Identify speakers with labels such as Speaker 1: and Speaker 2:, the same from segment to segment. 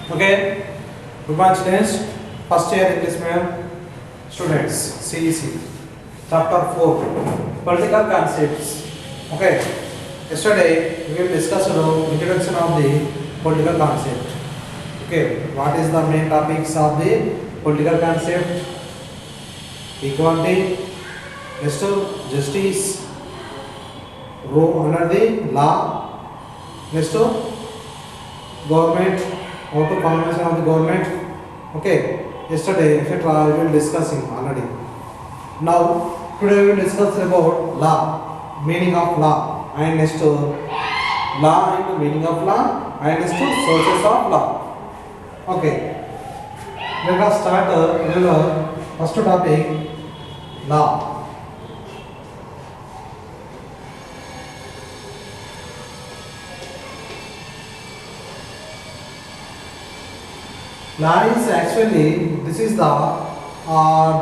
Speaker 1: Okay, good morning students. First year English medium students, CEC, chapter 4, political concepts. Okay, yesterday we will discuss the introduction of the political concept. Okay, what is the main topics of the political concept? Equality, next justice, rule under the law, next government, how to formation of the government. Okay, yesterday etc. we will discussing already. Now today we will discuss about law, meaning of law, and next law and meaning of law, and next sources of law. Okay, let us start with first topic, law. Law is actually, this is the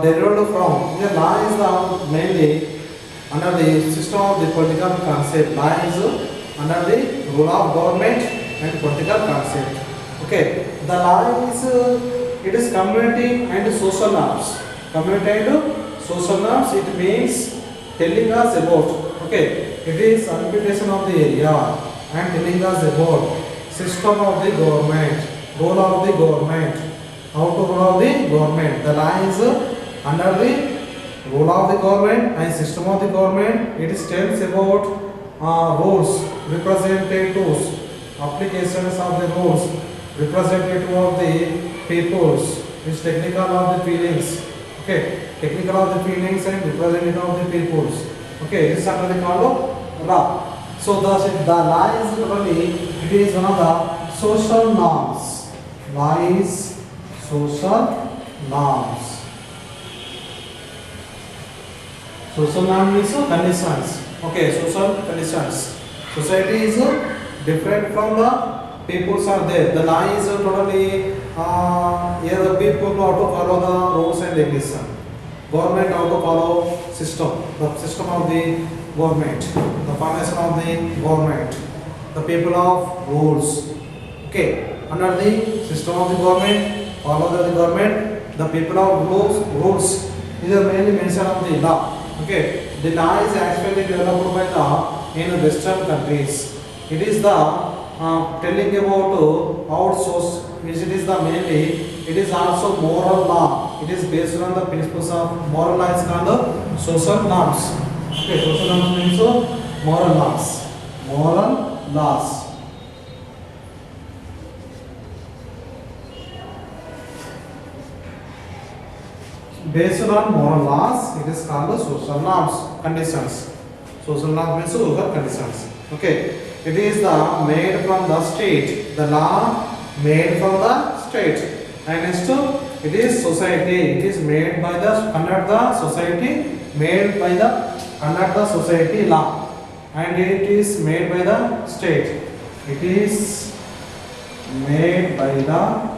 Speaker 1: derived from, the law is the mainly under the system of the political concept. Law is under the rule of government and political concept. Okay, the law is it is community and social norms. Community and social norms, it means telling us about, okay, it is interpretation of the area and telling us about system of the government, role of the government, how to rule of the government. The law is under the rule of the government and system of the government. It tells about rules, representatives, applications of the rules, representative of the peoples, is technical of the feelings. Okay, technical of the feelings and representative of the peoples. Okay, this is under the called law. So the law is really, it is one of the social norms. Law is social norms. Social norm means conditions. Okay, social conditions. Society is different from the peoples are there. The law is totally here the people how to follow the rules and regulation. Government how to follow system. The system of the government. The formation of the government. The people of rules. Okay. Under the system of the government, follow the government, the people of rules is mainly mention of the law. Okay, the law is actually developed by the in Western countries. It is the telling about outsource, which it is the mainly. It is also moral law. It is based on the principles of moral law is called the social norms. Okay, social norms means moral laws. Moral laws. Based on moral laws, it is called the social norms, conditions. Social norms means social conditions. Okay, it is the made from the state. The law made from the state, and next it is society. It is made by the conduct the society, made by the conduct the society law, and it is made by the state. It is made by the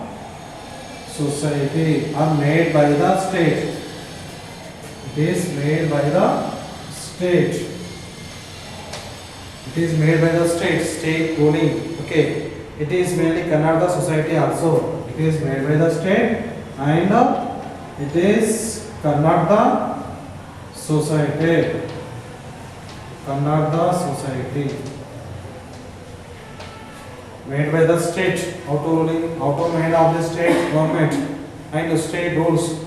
Speaker 1: society or made by the state. It is made by the state. It is made by the state ruling. Okay. It is mainly conduct the society also. It is made by the state and it is conduct the society. Conduct the society. Made by the state, auto made of the state government and the state rules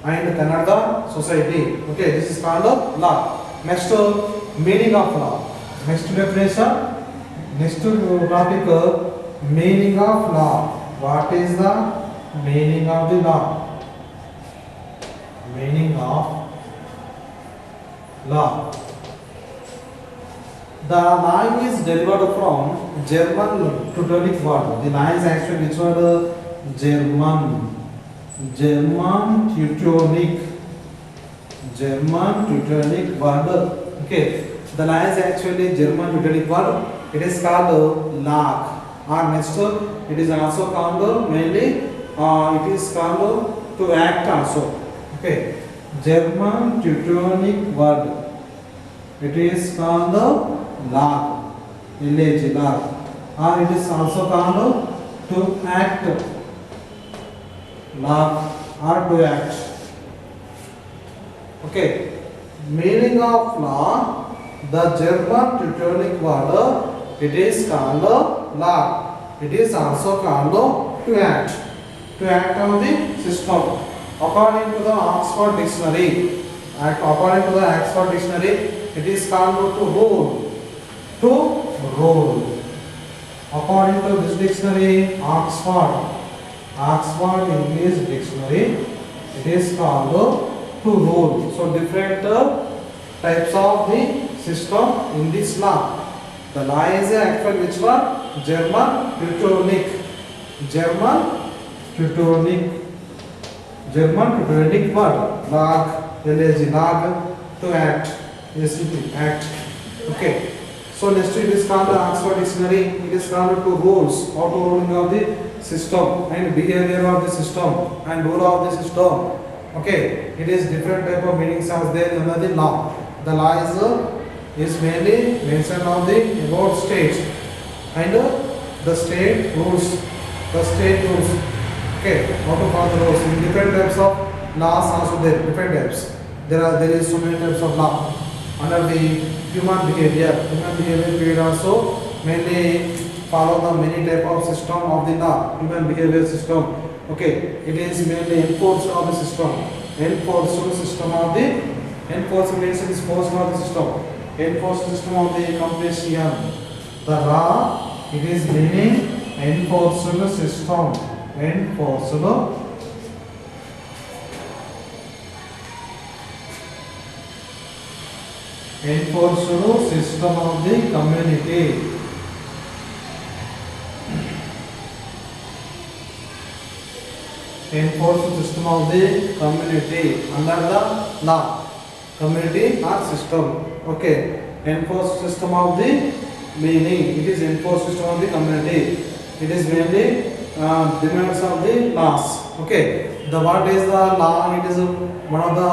Speaker 1: and Canada society. Okay, this is called law. Next meaning of law. Next definition. Next topic, meaning of law. What is the meaning of the law? Meaning of law. The law is derived from German Teutonic word. The law is actually which word? German Teutonic word. Okay, the law is actually German Teutonic word. It is called law. Or next, it is also called mainly. It is called to act also. Okay, German Teutonic word. It is called law, or it is also called to act. law or to act. Okay. Meaning of law, the German Teutonic word, it is called law. It is also called to act. To act on the system. According to the Oxford Dictionary, according to the Oxford Dictionary, it is called to rule. To rule. According to this dictionary, Oxford English Dictionary, it is called to rule. So different types of the system in this law. The law is actually which one? German Teutonic. German Teutonic word. Lag, LAG, lag, to act, ACT, act. Okay. So next it is called the Oxford Dictionary. It is called to rules, how to ruling of the system and behavior of the system and rule of the system. Okay, it is different type of meanings as there under the law. The law is mainly mentioned on the about state and the state rules. The state rules. Okay, how to follow the rules. In different types of laws also there. Different types. There is so many types of law. Under the human behavior period also mainly follow the many type of system of the law. Human behavior system. Okay, it is mainly enforced of the system. Enforced system of the enforced means it is forced of the system. Enforced system of the completion. The law, it is meaning enforced system. Enforced system of the community. Enforced system of the community under the law. Community or system. Okay. Enforced system of the meaning. It is enforced system of the community. It is mainly demands of the laws. Okay. The what is the law? It is one of the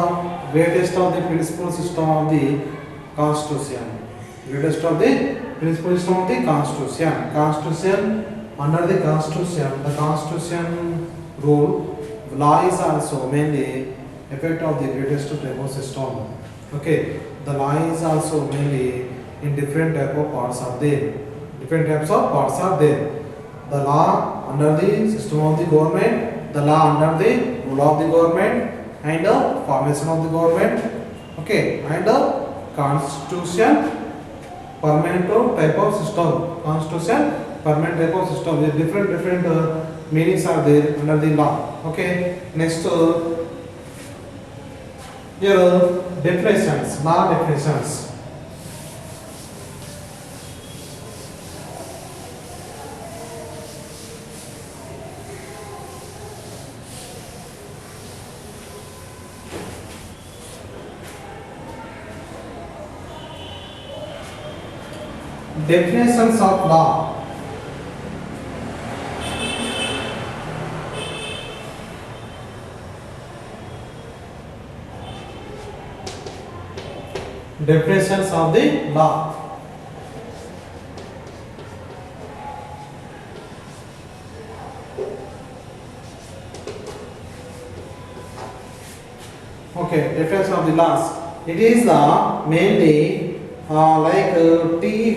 Speaker 1: greatest of the principal system of the Constitution. Greatest of the principal system of the Constitution. Constitution, under the Constitution rule, law is also mainly effect of the greatest type of system. Okay, the law is also mainly in different type of parts are there. Different types of parts are there. The law under the system of the government, the law under the rule of the government, and the formation of the government. Okay, and the Constitution permanent type of system. Constitution permanent type of system. With different meanings are there under the law. Okay. Next, here definitions. Law definitions. Definitions of law. Definitions of the law. Okay, definitions of the laws. It is the mainly T.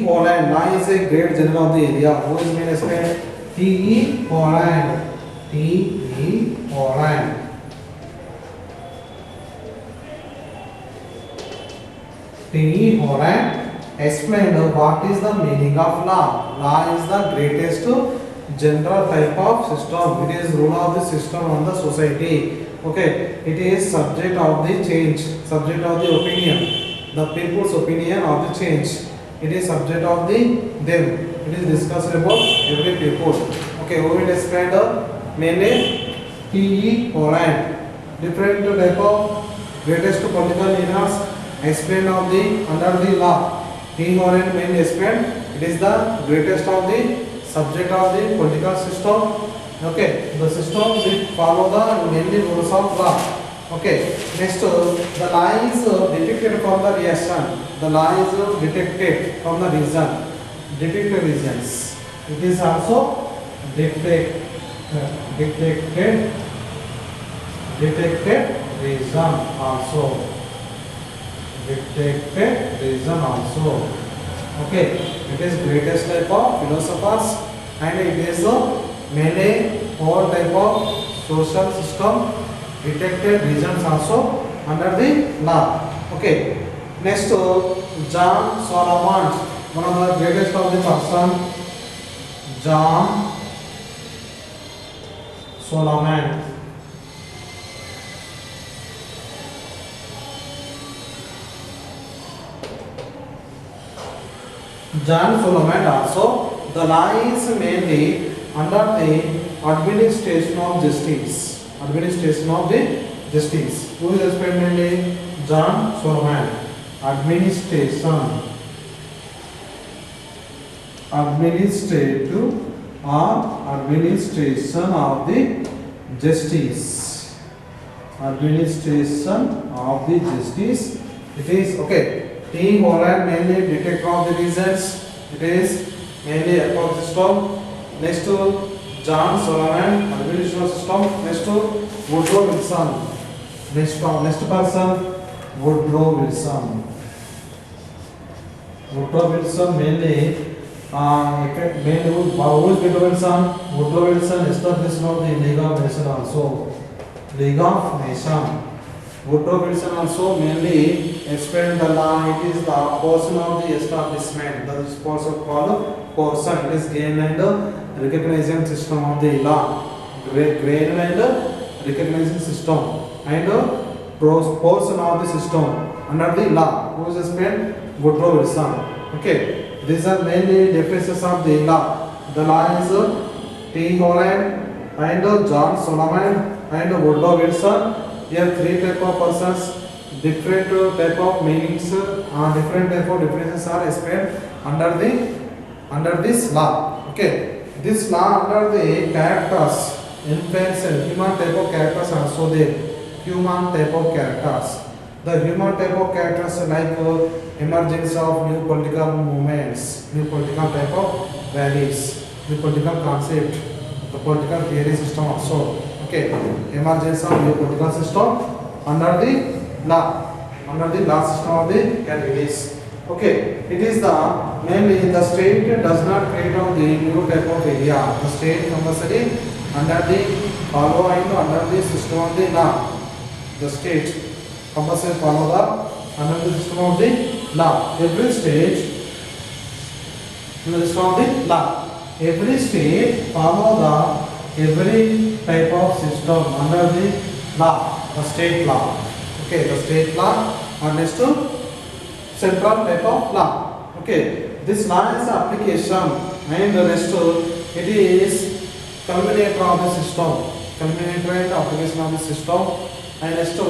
Speaker 1: Holland. Law is a great general of the area. Who is main explained? T. Holland. T. Holland. T. Holland explained what is the meaning of law. Law is the greatest general type of system. It is rule of the system on the society. Okay, it is subject of the change, subject of the opinion. The people's opinion of the change. It is subject of the them. It is discussed about every people. Okay, we will explain the mainly T. Holland. Different type of greatest political leaders explained of the under the law. T. Holland mainly explained. It is the greatest of the subject of the political system. Okay, the system will follow the mainly rules of law. Okay, next the law is detected from the reaction. The law is detected from the reason. Detected reasons. It is also detected detected reason also. Detected reason also. Okay, it is greatest type of philosophers and it is mainly all type of social system detected reasons also under the law. Okay, next John Solomon, one of the greatest of the person, John Solomon. John Solomon also, the law is mainly under the administration of justice. Administration of the justice. Who is explained mainly? John Solomon. Administration. Administrative or administration of the justice. Administration of the justice. It is okay. T. Holland mainly detector of the reasons. It is mainly epoch system. Next to John Solomon, administration system. Next to Woodrow Wilson. Next person, Woodrow Wilson. Woodrow Wilson mainly who is Woodrow Wilson? Woodrow Wilson established of the League of Nations also. League of Nations. Woodrow Wilson also mainly explained the law. It is the portion of the establishment. That is portion called portion. It is gain and recognition system of the law. Gain and recognition system and portion of the system under the law. Who is explained? Woodrow Wilson. Okay, these are mainly definitions of the law. The law is T. Holland and John Solomon and Woodrow Wilson. Here three type of persons, different type of meanings, different type of definitions are explained under this law. Okay, this law under the characters, influence and human type of characters are also there. Human type of characters. The human type of characters like emergence of new political movements, new political type of values, new political concept, the political theory system also. Okay, emergence of new political system under the law system of the categories. Okay, it is the mainly the state does not create of the new type of area. The state compulsory under the following under the system of the law. The state compulsory follow the under the system of the law. Every state under the system of the law. Every state follow the every type of system under the law, the state law. Okay, the state law and next to central type of law. Okay, this law is application and the next to it is culminator of the system. Culminator and application of the system and next to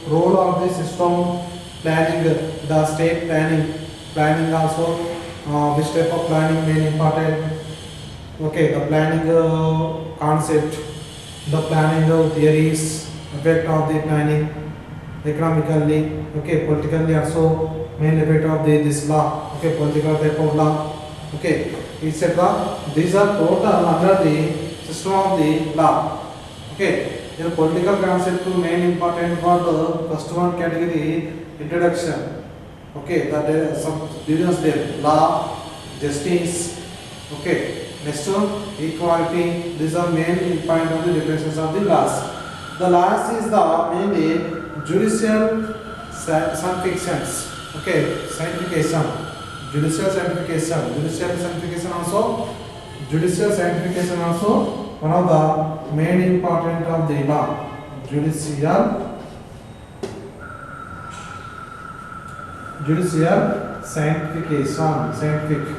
Speaker 1: role of the system, planning, the state planning also, which type of planning main important. Okay, the planning concept, the planning theories, effect of the planning economically, okay, politically also main effect of this law, okay, political type of law, okay, etc. These are total under the system of the law. Okay, the political concept main important for the first one category introduction. Okay, that there are some divisions there, law, justice, okay. Next one, equality. These are main point of the definitions of the laws. The laws is the mainly judicial sanctifications. Okay, sanctification. Judicial sanctification. Judicial sanctification also one of the main important of the law. Judicial sanctification. Scientific.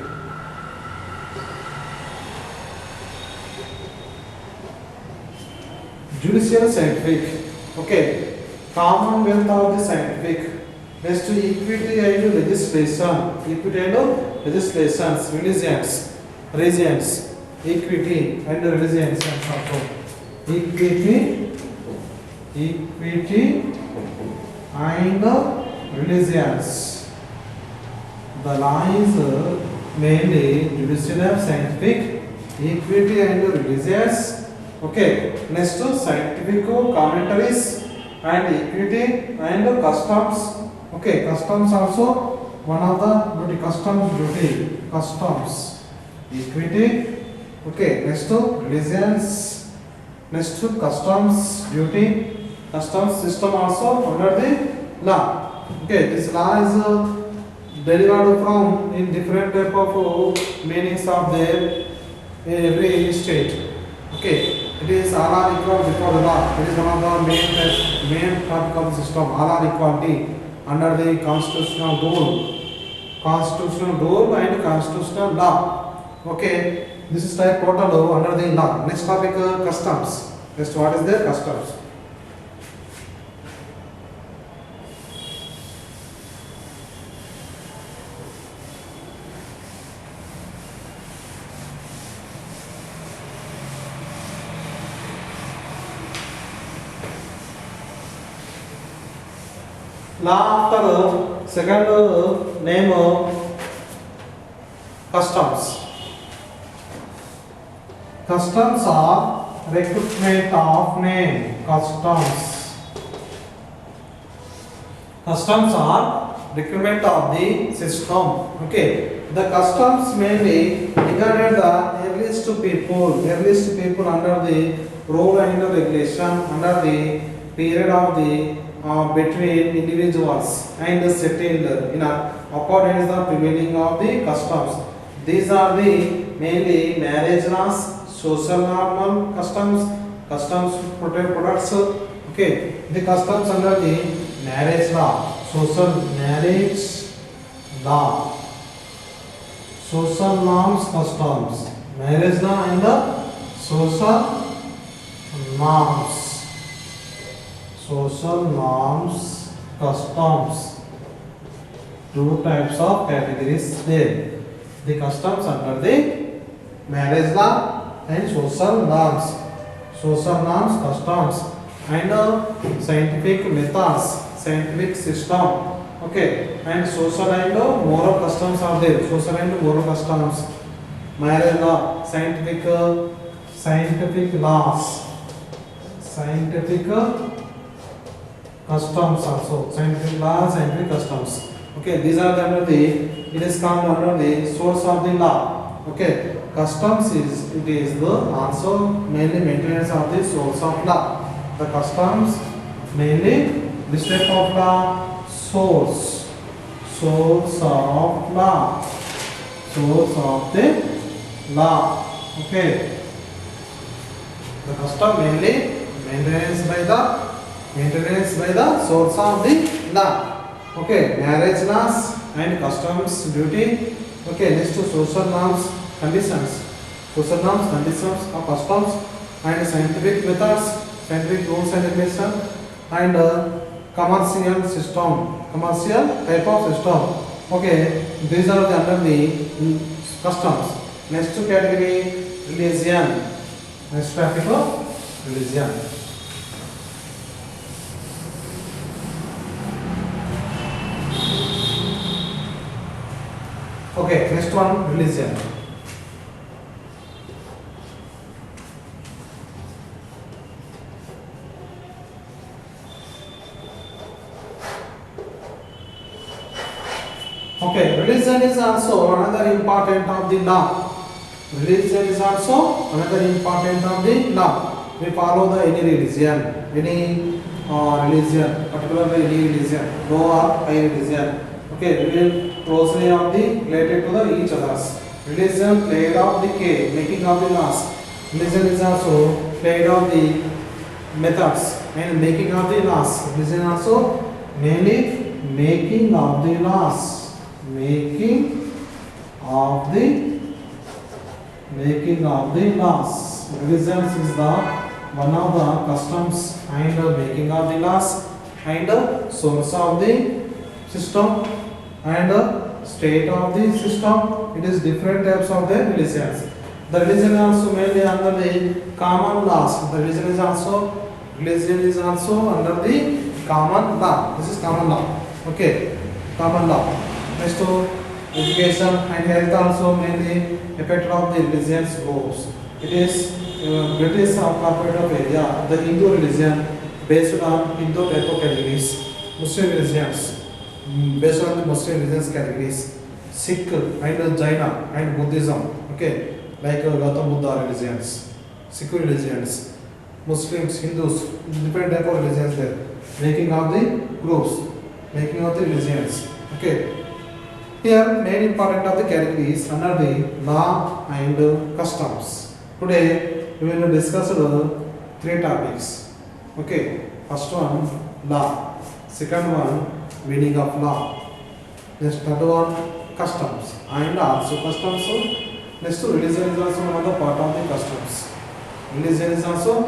Speaker 1: Judicial scientific. Okay, commonwealth of the scientific. Next to equity and legislation. Equity and legislations. Regions. Equity and religions. Equity and religions. The law is mainly judicial, scientific, equity and religious. Okay, next scientific commentaries and equity and customs. Okay, customs also one of the duty, customs duty, customs, equity. Okay, next religions, next customs duty, customs system also under the law. Okay, this law is derived from in different type of meanings of their in every state. Okay, it is all are equal before the law. It is one of the main topic of the system. All are equality under the constitutional rule and constitutional law. Okay, this is type total under the law. Next topic customs. Next, what is their customs? Law after second name customs. Customs are recruitment of name. Customs. Customs are recruitment of the system. Okay. The customs mainly regarded the earliest people under the rule and regulation under the period of the between individuals and settled in accordance the prevailing of the customs. These are the mainly marriage laws, social normal customs, customs protect products. Okay, the customs under the marriage law, social marriage law, social norms, customs, marriage law and the social norms. Social norms, customs, two types of categories there. The customs under the marriage law and social norms, customs, and scientific methods, scientific system. Okay, and social and moral customs are there. Social and moral customs, marriage law, scientific laws, scientific customs also, scientific laws, scientific customs. Okay, these are under the, it is come under the source of the law. Okay, customs is, it is the also mainly maintenance of the source of law. The customs mainly this type of law, source of law, source of the law. Okay, the custom mainly maintenance by the source of the law. Okay, marriage laws and customs duty. Okay, next to social norms, conditions, of customs and scientific methods, scientific rules and regulations, and commercial type of system. Okay, these are the under the customs. Next category, religion. Next topic of religion. Okay, next one, religion. Okay, religion is also another important of the law. Religion is also another important of the law. We follow the any religion, particularly any religion, low or high religion. Okay, we will closely of the related to the each others. Religion played of the key, making of the laws. Religion is also played of the methods and making of the laws. Religion also mainly making of the laws. Making of the laws. Religion is the one of the customs and making of the laws and source of the system and state of the system. It is different types of the religions. The religion also mainly under the common laws. The religion is also under the common law. This is common law. Okay, common law. Next to education and health also mainly effect of the religion's goals. It is British corporate of area. The Hindu religion based on Hindu type of categories. Muslim religions based on the Muslim religions categories. Sikh and Jaina and Buddhism. Okay, like Gautam Buddha religions, Sikh religions, Muslims, Hindus, different type of religions there. Making of the groups, making of the religions. Okay. Here, main important of the categories under the law and customs. Today, we will discuss three topics. Okay, first one law, second one meaning of law, next third one customs, and also customs. Next, religion is also one of the part of the customs. Religion is also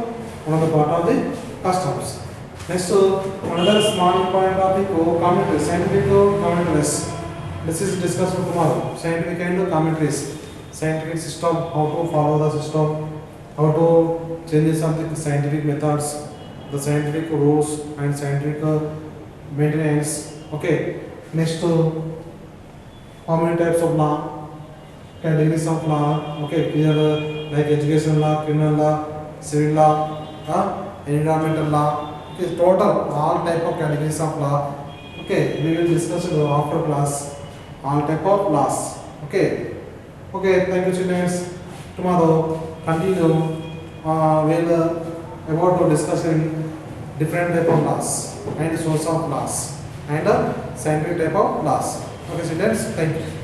Speaker 1: one of the part of the customs. Next, another small point of the commentaries, scientific commentaries. This is discussed tomorrow. Scientific and commentaries. Scientific system, how to follow the system, how to change some of the scientific methods, the scientific rules and scientific maintenance. Okay. Next, how many types of law, categories of law. Okay, clear like education law, criminal law, civil law, environmental law. Okay, total all type of categories of law. Okay, we will discuss after class all type of laws. Okay. Okay, thank you children. Tomorrow continue we'll about to discuss in different type of laws and source of laws and scientific type of laws. Okay students, thank you.